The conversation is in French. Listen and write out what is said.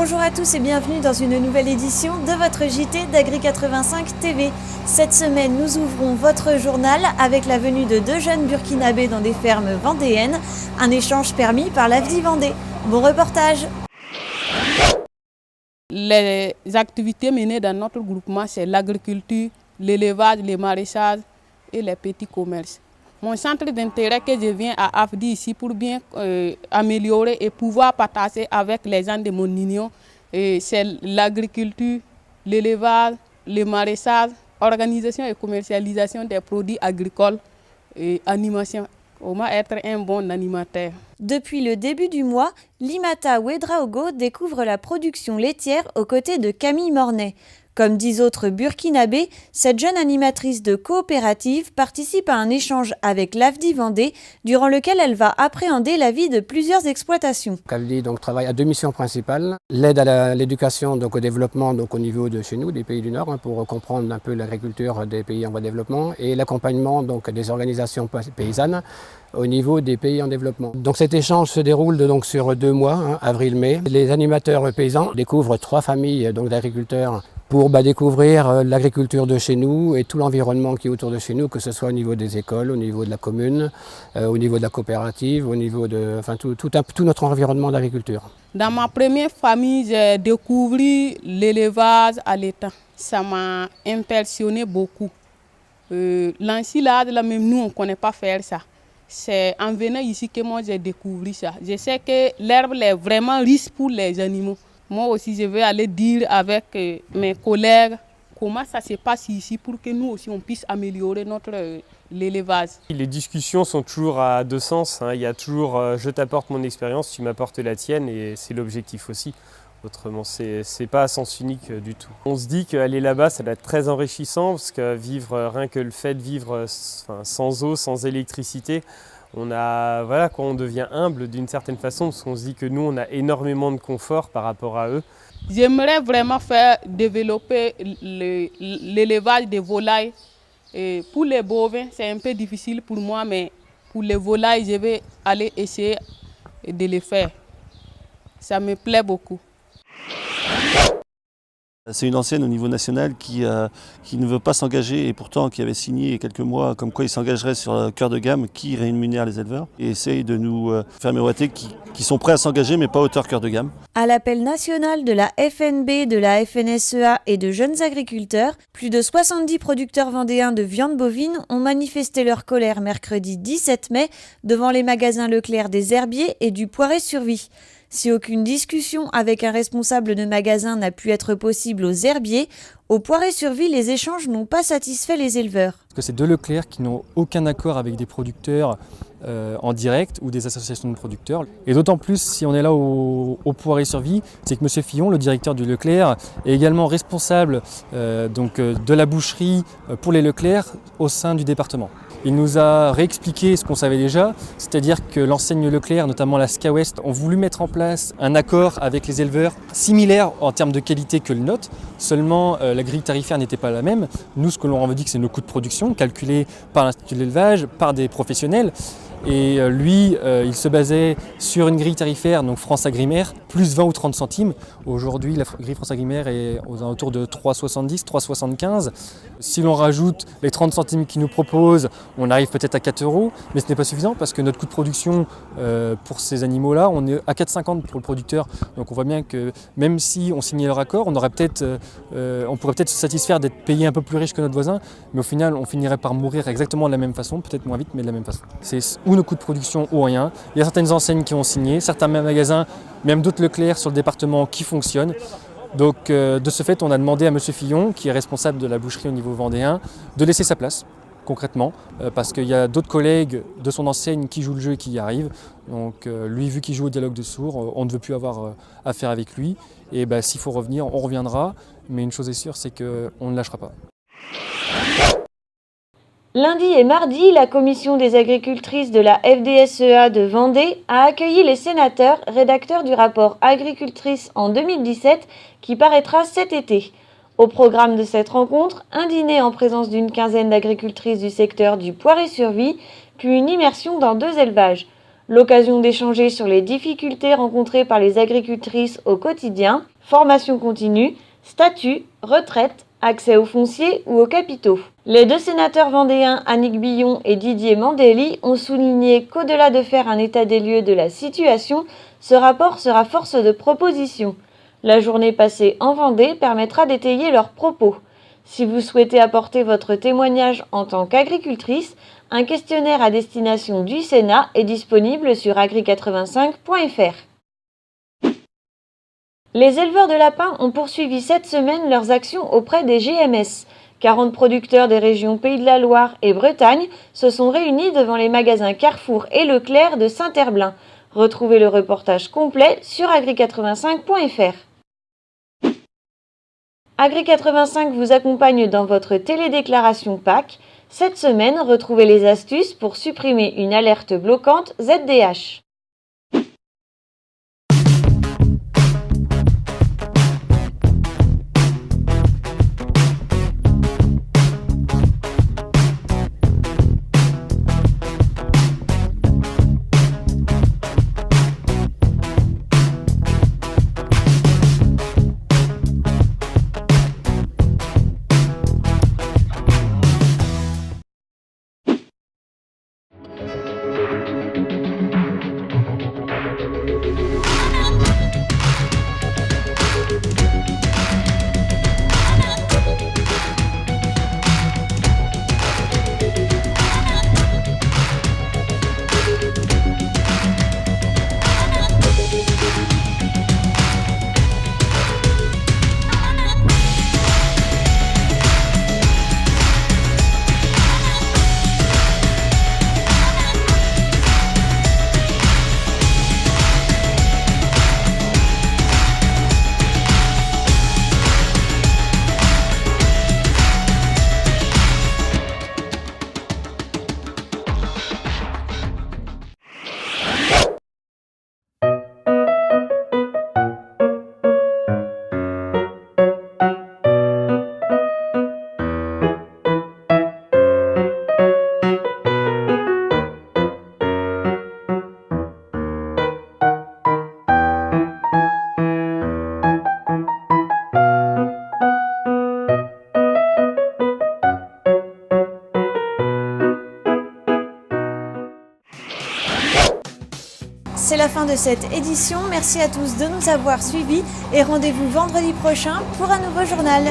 Bonjour à tous et bienvenue dans une nouvelle édition de votre JT d'Agri85 TV. Cette semaine, nous ouvrons votre journal avec la venue de deux jeunes burkinabés dans des fermes vendéennes, un échange permis par l'AFDI Vendée. Bon reportage. Les activités menées dans notre groupement, c'est l'agriculture, l'élevage, le maraîchage et les petits commerces. Mon centre d'intérêt que je viens à AFDI ici pour bien améliorer et pouvoir partager avec les gens de mon union, c'est l'agriculture, l'élevage, le maraîchage, organisation et commercialisation des produits agricoles et animation. Comment être un bon animateur. Depuis le début du mois, Limata Ouedraogo découvre la production laitière aux côtés de Camille Mornay. Comme 10 autres burkinabés, cette jeune animatrice de coopérative participe à un échange avec l'AFDI Vendée, durant lequel elle va appréhender la vie de plusieurs exploitations. L'AFDI travaille à deux missions principales, l'aide à l'éducation, au développement au niveau de chez nous, des pays du Nord, pour comprendre un peu l'agriculture des pays en voie de développement, et l'accompagnement des organisations paysannes au niveau des pays en développement. Donc cet échange se déroule sur 2 mois, avril-mai. Les animateurs paysans découvrent 3 familles d'agriculteurs pour découvrir l'agriculture de chez nous et tout l'environnement qui est autour de chez nous, que ce soit au niveau des écoles, au niveau de la commune, au niveau de la coopérative, au niveau de tout notre environnement d'agriculture. Dans ma première famille, j'ai découvert l'élevage à l'étang. Ça m'a impressionné beaucoup. L'ensilade, là même nous, on ne connaît pas faire ça. C'est en venant ici que moi j'ai découvert ça. Je sais que l'herbe est vraiment riche pour les animaux. Moi aussi, je vais aller dire avec mes collègues comment ça se passe ici pour que nous aussi on puisse améliorer notre l'élevage. Les discussions sont toujours à deux sens. Il y a toujours je t'apporte mon expérience, tu m'apportes la tienne et c'est l'objectif aussi. Autrement, c'est pas à sens unique du tout. On se dit qu'aller là-bas, ça doit être très enrichissant parce que rien que le fait de vivre sans eau, sans électricité, on devient humble d'une certaine façon parce qu'on se dit que nous, on a énormément de confort par rapport à eux. J'aimerais vraiment faire développer l'élevage des volailles. Et pour les bovins, c'est un peu difficile pour moi, mais pour les volailles, je vais aller essayer de les faire. Ça me plaît beaucoup. C'est une ancienne au niveau national qui ne veut pas s'engager et pourtant qui avait signé il y a quelques mois comme quoi il s'engagerait sur le cœur de gamme qui rémunère les éleveurs et essaye de nous faire miroiter qui sont prêts à s'engager mais pas à hauteur cœur de gamme. À l'appel national de la FNB, de la FNSEA et de jeunes agriculteurs, plus de 70 producteurs vendéens de viande bovine ont manifesté leur colère mercredi 17 mai devant les magasins Leclerc des Herbiers et du Poiré-sur-Vie. Si aucune discussion avec un responsable de magasin n'a pu être possible aux Herbiers, au Poiré-sur-Vie, les échanges n'ont pas satisfait les éleveurs. Parce que c'est deux Leclerc qui n'ont aucun accord avec des producteurs en direct ou des associations de producteurs. Et d'autant plus si on est là au Poiré-sur-Vie, c'est que M. Fillon, le directeur du Leclerc, est également responsable de la boucherie pour les Leclerc au sein du département. Il nous a réexpliqué ce qu'on savait déjà, c'est-à-dire que l'enseigne Leclerc, notamment la SCA West, ont voulu mettre en place un accord avec les éleveurs similaire en termes de qualité que le nôtre, seulement la grille tarifaire n'était pas la même. Nous, ce que l'on revendique, c'est nos coûts de production calculés par l'Institut de l'élevage, par des professionnels. Et lui, il se basait sur une grille tarifaire, donc France Agrimaire, plus 20 ou 30 centimes. Aujourd'hui, la grille France Agrimaire est aux alentours de 3,70, 3,75. Si l'on rajoute les 30 centimes qu'ils nous proposent, on arrive peut-être à 4 €, mais ce n'est pas suffisant parce que notre coût de production pour ces animaux-là, on est à 4,50 pour le producteur. Donc on voit bien que même si on signait leur accord, on pourrait peut-être se satisfaire d'être payé un peu plus riche que notre voisin, mais au final, on finirait par mourir exactement de la même façon, peut-être moins vite, mais de la même façon. C'est ou nos coûts de production ou rien. Il y a certaines enseignes qui ont signé, certains magasins, même d'autres Leclerc sur le département qui fonctionnent. Donc de ce fait, on a demandé à M. Fillon, qui est responsable de la boucherie au niveau vendéen, de laisser sa place concrètement, parce qu'il y a d'autres collègues de son enseigne qui jouent le jeu et qui y arrivent. Donc lui, vu qu'il joue au dialogue de sourds, on ne veut plus avoir affaire avec lui. Et s'il faut revenir, on reviendra. Mais une chose est sûre, c'est qu'on ne lâchera pas. Lundi et mardi, la commission des agricultrices de la FDSEA de Vendée a accueilli les sénateurs rédacteurs du rapport Agricultrice en 2017 qui paraîtra cet été. Au programme de cette rencontre, un dîner en présence d'une quinzaine d'agricultrices du secteur du Poiré-sur-Vie, puis une immersion dans 2 élevages. L'occasion d'échanger sur les difficultés rencontrées par les agricultrices au quotidien formation continue, statut, retraite, accès aux fonciers ou aux capitaux. Les 2 sénateurs vendéens Annick Billon et Didier Mandeli ont souligné qu'au-delà de faire un état des lieux de la situation, ce rapport sera force de proposition. La journée passée en Vendée permettra d'étayer leurs propos. Si vous souhaitez apporter votre témoignage en tant qu'agricultrice, un questionnaire à destination du Sénat est disponible sur agri85.fr. Les éleveurs de lapins ont poursuivi cette semaine leurs actions auprès des GMS. 40 producteurs des régions Pays de la Loire et Bretagne se sont réunis devant les magasins Carrefour et Leclerc de Saint-Herblain. Retrouvez le reportage complet sur agri85.fr. Agri85 vous accompagne dans votre télédéclaration PAC. Cette semaine, retrouvez les astuces pour supprimer une alerte bloquante ZDH. C'est la fin de cette édition. Merci à tous de nous avoir suivis et rendez-vous vendredi prochain pour un nouveau journal.